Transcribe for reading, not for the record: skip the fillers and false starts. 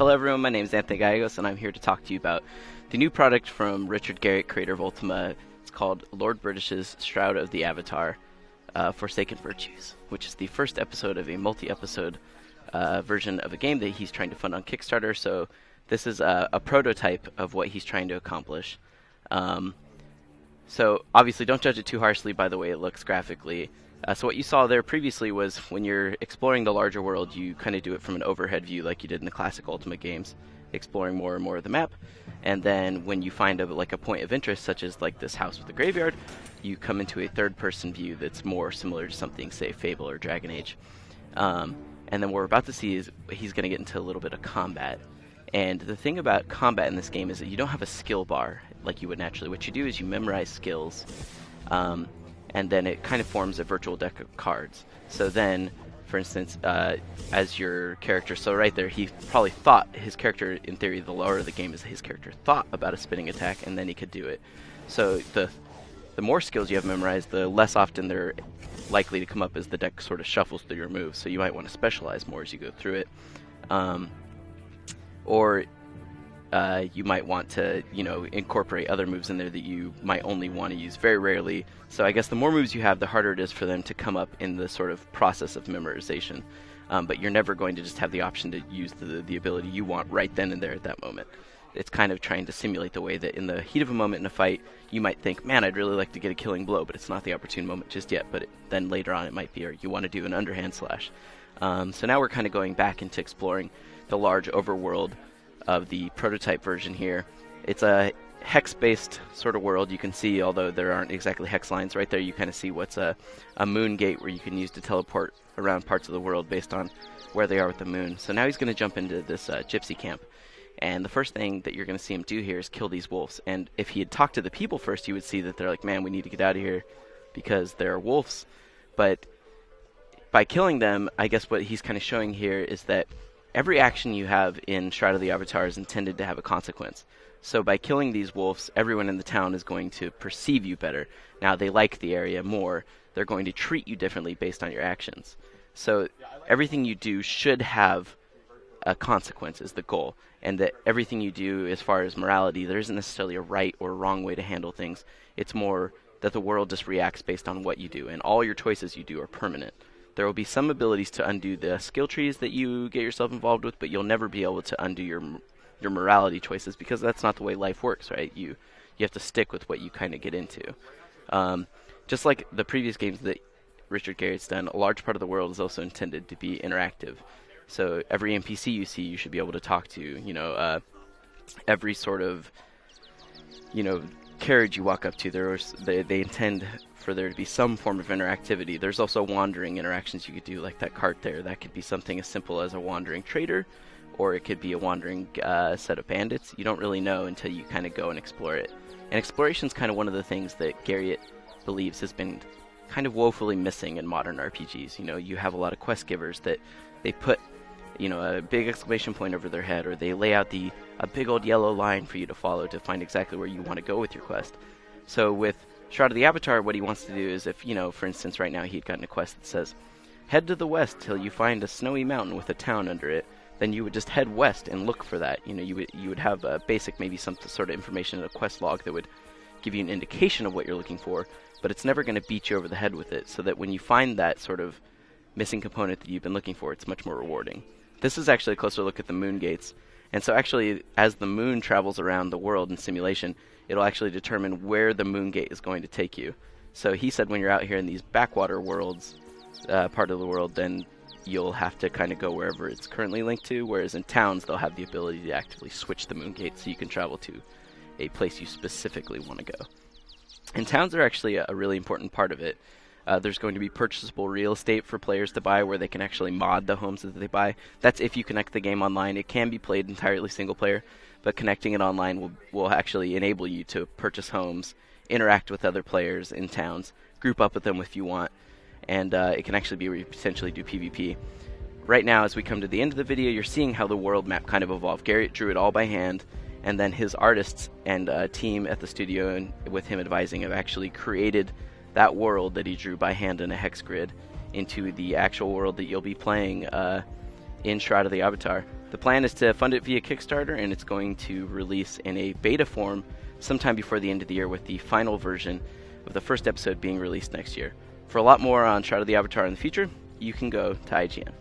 Hello everyone, my name is Anthony Gallegos, and I'm here to talk to you about the new product from Richard Garriott, creator of Ultima. It's called Lord British's Shroud of the Avatar, Forsaken Virtues, which is the first episode of a multi-episode version of a game that he's trying to fund on Kickstarter. So this is a prototype of what he's trying to accomplish. So obviously don't judge it too harshly by the way it looks graphically. So what you saw there previously was when you're exploring the larger world, you kind of do it from an overhead view like you did in the classic Ultima games, exploring more and more of the map. And then when you find a point of interest, such as like this house with a graveyard, you come into a third-person view that's more similar to something, say, Fable or Dragon Age. And then what we're about to see is he's going to get into a little bit of combat. And the thing about combat in this game is that you don't have a skill bar like you would naturally. What you do is you memorize skills, and then it kind of forms a virtual deck of cards. So then, for instance, as your character, so right there, he probably thought, his character, in theory, the lower the game is, his character thought about a spinning attack, and then he could do it. So the more skills you have memorized, the less often they're likely to come up as the deck sort of shuffles through your moves. So you might want to specialize more as you go through it. Or you might want to, incorporate other moves in there that you might only want to use very rarely. So I guess the more moves you have, the harder it is for them to come up in the sort of process of memorization. But you're never going to just have the option to use the ability you want right then and there at that moment. It's kind of trying to simulate the way that in the heat of a moment in a fight, you might think, man, I'd really like to get a killing blow, but it's not the opportune moment just yet. But then later on it might be, or you want to do an underhand slash. So now we're kind of going back into exploring the large overworld of the prototype version here. It's a hex-based sort of world. You can see, although there aren't exactly hex lines, right there you kind of see what's a moon gate where you can use to teleport around parts of the world based on where they are with the moon. So now he's going to jump into this gypsy camp. And the first thing that you're going to see him do here is kill these wolves. And if he had talked to the people first, you would see that they're like, man, we need to get out of here because there are wolves. But by killing them, I guess what he's kind of showing here is that every action you have in Shroud of the Avatar is intended to have a consequence. So by killing these wolves, everyone in the town is going to perceive you better. Now, they like the area more. They're going to treat you differently based on your actions. So everything you do should have a consequence is the goal. And that everything you do as far as morality, there isn't necessarily a right or wrong way to handle things. It's more that the world just reacts based on what you do. And all your choices you do are permanent. There will be some abilities to undo the skill trees that you get yourself involved with, but you'll never be able to undo your morality choices because that's not the way life works, right? You have to stick with what you kind of get into. Just like the previous games that Richard Garriott's done, a large part of the world is also intended to be interactive. So every NPC you see, you should be able to talk to. Every sort of carriage you walk up to, they intend for there to be some form of interactivity. There's also wandering interactions you could do, like that cart there. That could be something as simple as a wandering trader, or it could be a wandering set of bandits. You don't really know until you kind of go and explore it. And exploration is kind of one of the things that Garriott believes has been kind of woefully missing in modern RPGs. You have a lot of quest givers that they put a big exclamation point over their head, or they lay out a big old yellow line for you to follow to find exactly where you want to go with your quest. So with Shroud of the Avatar, what he wants to do is, if, for instance, right now he'd gotten a quest that says, head to the west till you find a snowy mountain with a town under it, then you would just head west and look for that. You would have a basic, maybe some sort of information in a quest log that would give you an indication of what you're looking for, but it's never going to beat you over the head with it, so that when you find that sort of missing component that you've been looking for, it's much more rewarding. This is actually a closer look at the moon gates. And so actually, as the moon travels around the world in simulation, it'll actually determine where the moon gate is going to take you. So he said when you're out here in these backwater worlds, part of the world, then you'll have to kind of go wherever it's currently linked to, whereas in towns, they'll have the ability to actively switch the moon gate so you can travel to a place you specifically want to go. And towns are actually a really important part of it. There's going to be purchasable real estate for players to buy where they can actually mod the homes that they buy. That's if you connect the game online. It can be played entirely single player, but connecting it online will actually enable you to purchase homes, interact with other players in towns, group up with them if you want, and it can actually be where you potentially do PvP. Right now, as we come to the end of the video, you're seeing how the world map kind of evolved. Garriott drew it all by hand, and then his artists and team at the studio, and with him advising, have actually created that world that he drew by hand in a hex grid into the actual world that you'll be playing in Shroud of the Avatar. The plan is to fund it via Kickstarter, and it's going to release in a beta form sometime before the end of the year, with the final version of the first episode being released next year. For a lot more on Shroud of the Avatar in the future, you can go to IGN.